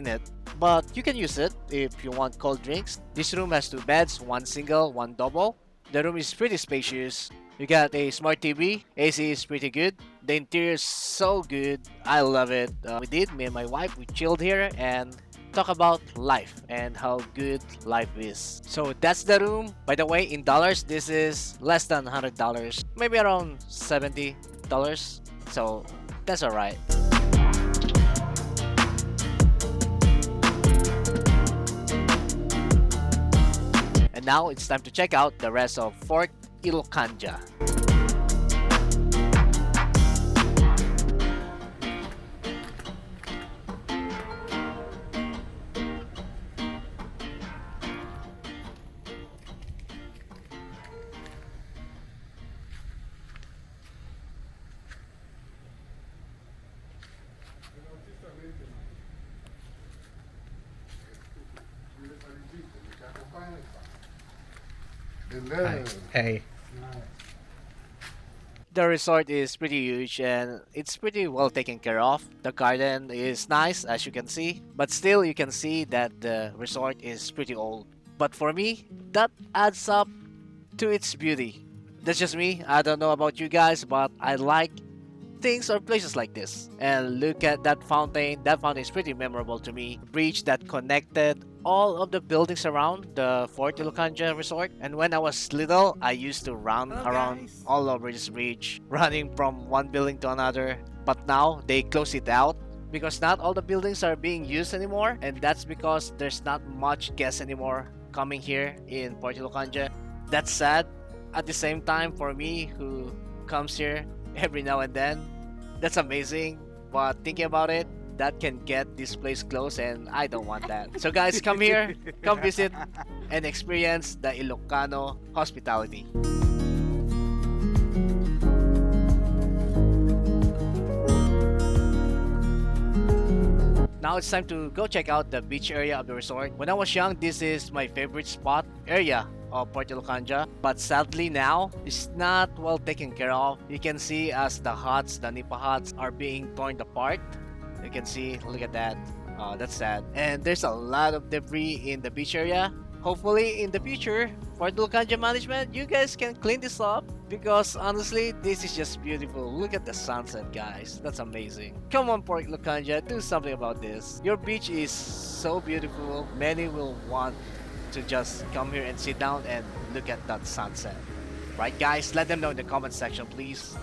in it, but you can use it if you want cold drinks. This room has two beds, one single, one double. The room is pretty spacious. You got a smart TV, AC is pretty good. The interior is so good, I love it. Me and my wife, we chilled here and talk about life and how good life is. So that's the room. By the way, in dollars, this is less than $100, maybe around $70. So that's alright. And now it's time to check out the rest of Fort Ilocandia. Hi. Hey. The resort is pretty huge and it's pretty well taken care of. The garden is nice as you can see, but still you can see that the resort is pretty old. But for me, that adds up to its beauty. That's just me. I don't know about you guys, but I like things or places like this. And look at that fountain. That fountain is pretty memorable to me. Bridge that connected all of the buildings around the Fort Ilocandia Resort. And when I was little, I used to run around all over this bridge, running from one building to another. But now they close it out because not all the buildings are being used anymore, and that's because there's not much guests anymore coming here in Fort Ilocandia. That's sad. At the same time, for me who comes here every now and then, that's amazing. But thinking about it, that can get this place closed, and I don't want that. So guys, come here, come visit, and experience the Ilocano hospitality. Now it's time to go check out the beach area of the resort. When I was young, this is my favorite spot area of Fort Ilocandia, but sadly now it's not well taken care of. You can see as the huts, the nipa huts are being torn apart. You can see, look at that. That's sad. And there's a lot of debris in the beach area. Hopefully in the future, for the Ilocandia management, you guys can clean this up, because honestly, this is just beautiful. Look at the sunset, guys. That's amazing. Come on, Port Ilocandia, do something about this. Your beach is so beautiful. Many will want to just come here and sit down and look at that sunset. Right, guys? Let them know in the comment section, please.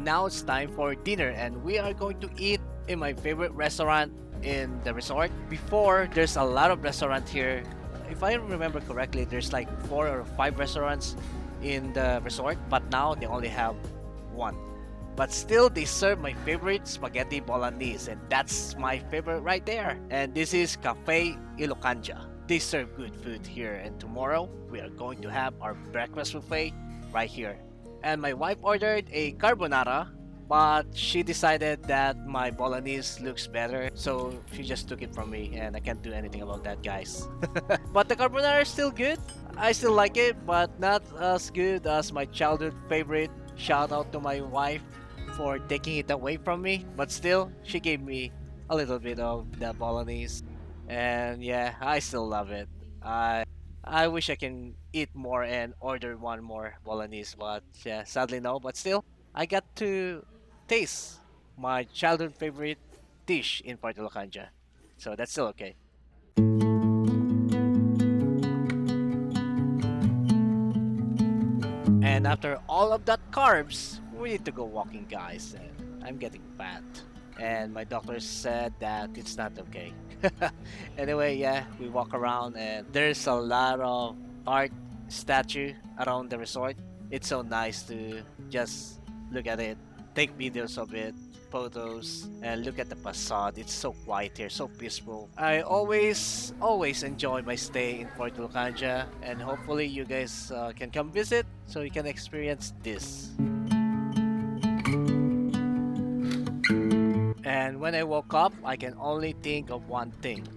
Now it's time for dinner, and we are going to eat in my favorite restaurant in the resort. Before, there's a lot of restaurants here. If I remember correctly, there's like 4 or 5 restaurants in the resort, but now they only have one. But still, they serve my favorite spaghetti bolognese, and that's my favorite right there. And this is Café Ilocandia. They serve good food here, and tomorrow we are going to have our breakfast buffet right here. And my wife ordered a carbonara, but she decided that my bolognese looks better, so she just took it from me, and I can't do anything about that, guys. But the carbonara is still good. I still like it, but not as good as my childhood favorite. Shout out to my wife for taking it away from me, but still, she gave me a little bit of the bolognese, and yeah, I still love it. I wish I can eat more and order one more bolognese, but yeah, sadly no. But still, I got to taste my childhood favorite dish in Fort Ilocandia, so that's still okay. And after all of that carbs, we need to go walking, guys. And I'm getting fat, and my doctor said that it's not okay. Anyway, yeah, we walk around, and there's a lot of art statue around the resort. It's so nice to just look at it, take videos of it, photos and look at the facade. It's so quiet here, so peaceful. I always enjoy my stay in Fort Ilocandia, and hopefully you guys can come visit so you can experience this. And when I woke up, I can only think of one thing: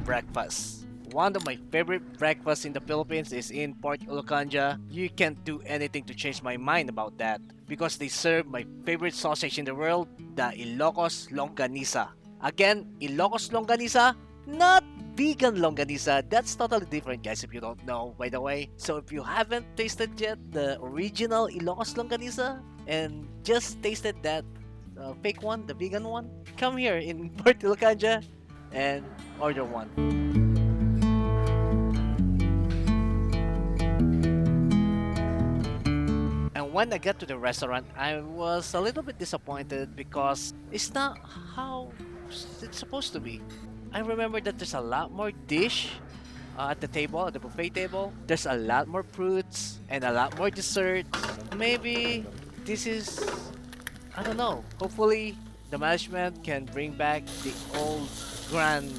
breakfast. One of my favorite breakfasts in the Philippines is in Fort Ilocandia. You can't do anything to change my mind about that because they serve my favorite sausage in the world, the Ilocos Longanisa. Again, Ilocos Longanisa, not vegan longanisa. That's totally different, guys, if you don't know, by the way. So if you haven't tasted yet the original Ilocos Longanisa and just tasted that fake one, the vegan one, come here in Fort Ilocandia and order one. And when I got to the restaurant, I was a little bit disappointed because it's not how it's supposed to be. I remember that there's a lot more dish at the table, at the buffet table. There's a lot more fruits and a lot more dessert. Maybe this is, I don't know. Hopefully, the management can bring back the old grand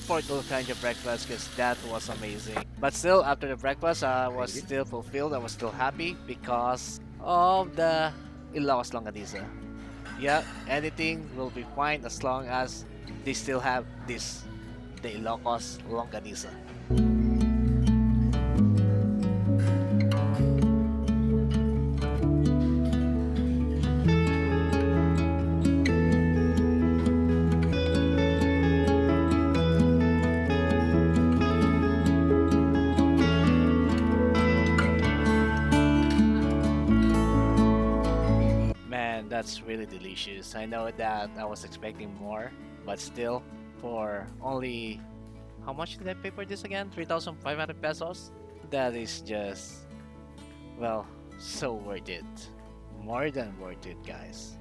Fort Ilocandia breakfast because that was amazing. But still, after the breakfast, I was still fulfilled. I was still happy because of the Ilocos Longanisa. Yeah, anything will be fine as long as they still have this, the Ilocos Longanisa. Man, that's really delicious. I know that I was expecting more, but still, for only how much did I pay for this again? 3,500 pesos? That is just, well, so worth it. More than worth it, guys.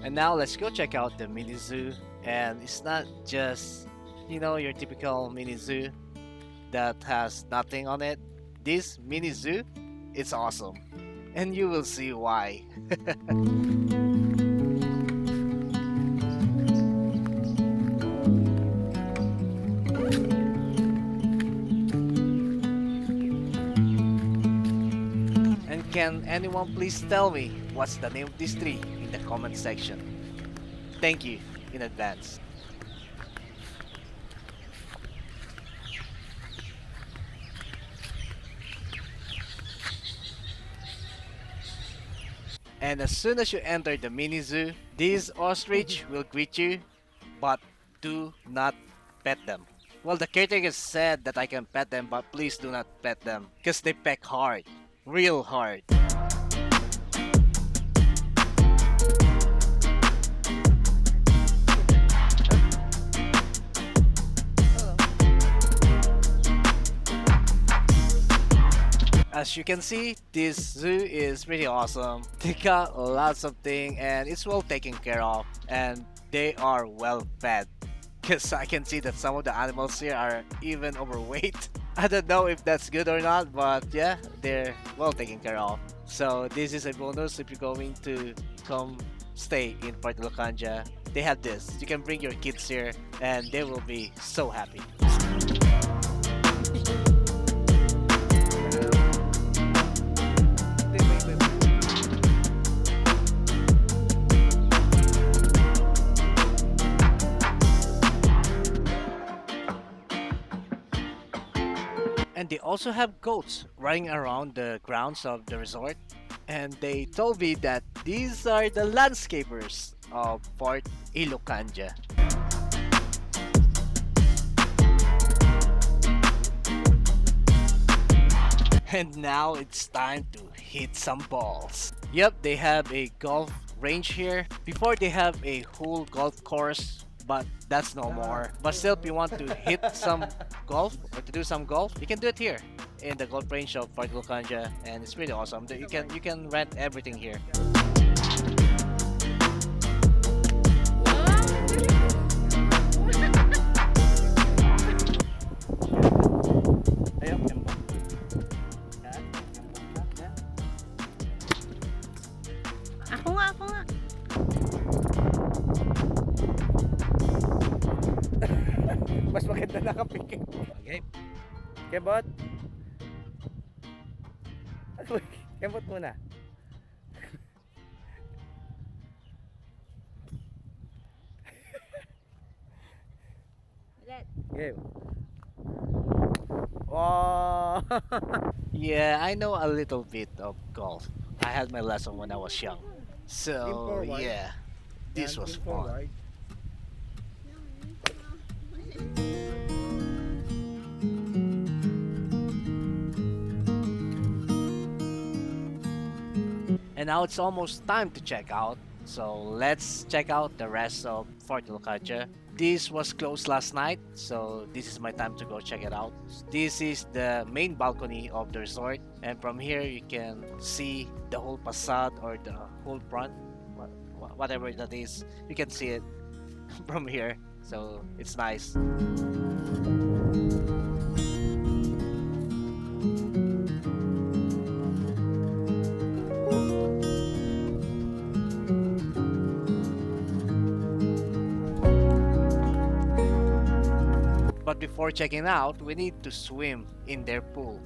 And now let's go check out the mini zoo. And it's not just, your typical mini zoo that has nothing on it. This mini zoo, it's awesome. And you will see why. And can anyone please tell me what's the name of this tree in the comment section? Thank you in advance. And as soon as you enter the mini zoo, these ostrich will greet you, but do not pet them. Well, the caretaker said that I can pet them, but please do not pet them, because they peck hard, real hard. As you can see, this zoo is pretty awesome. They got lots of things and it's well taken care of, and they are well fed. Cause I can see that some of the animals here are even overweight. I don't know if that's good or not, but yeah, they're well taken care of. So this is a bonus if you're going to come stay in Fort Ilocandia. They have this. You can bring your kids here and they will be so happy. And they also have goats running around the grounds of the resort. And they told me that these are the landscapers of Fort Ilocandia. And now it's time to hit some balls. Yep, they have a golf range here. Before they have a whole golf course, but that's no more. But still, if you want to hit some golf or to do some golf, you can do it here in the golf range of Fort Ilocandia, and it's really awesome. You can rent everything here. Mas maganda nakapikit. Okay. Kebot. Kebot muna. Game. Wow. Yeah, I know a little bit of golf. I had my lesson when I was young. Game So, forward. yeah, Yan, this was game fun. forward. And now it's almost time to check out. So let's check out the rest of Fort Ilocandia. This was closed last night, so this is my time to go check it out. This is the main balcony of the resort, and from here you can see the whole facade or the whole front, whatever that is. You can see it from here, so it's nice. But before checking out, we need to swim in their pool.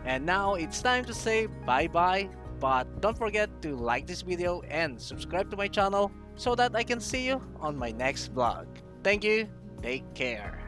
And now it's time to say bye-bye, but don't forget to like this video and subscribe to my channel so that I can see you on my next vlog. Thank you, take care.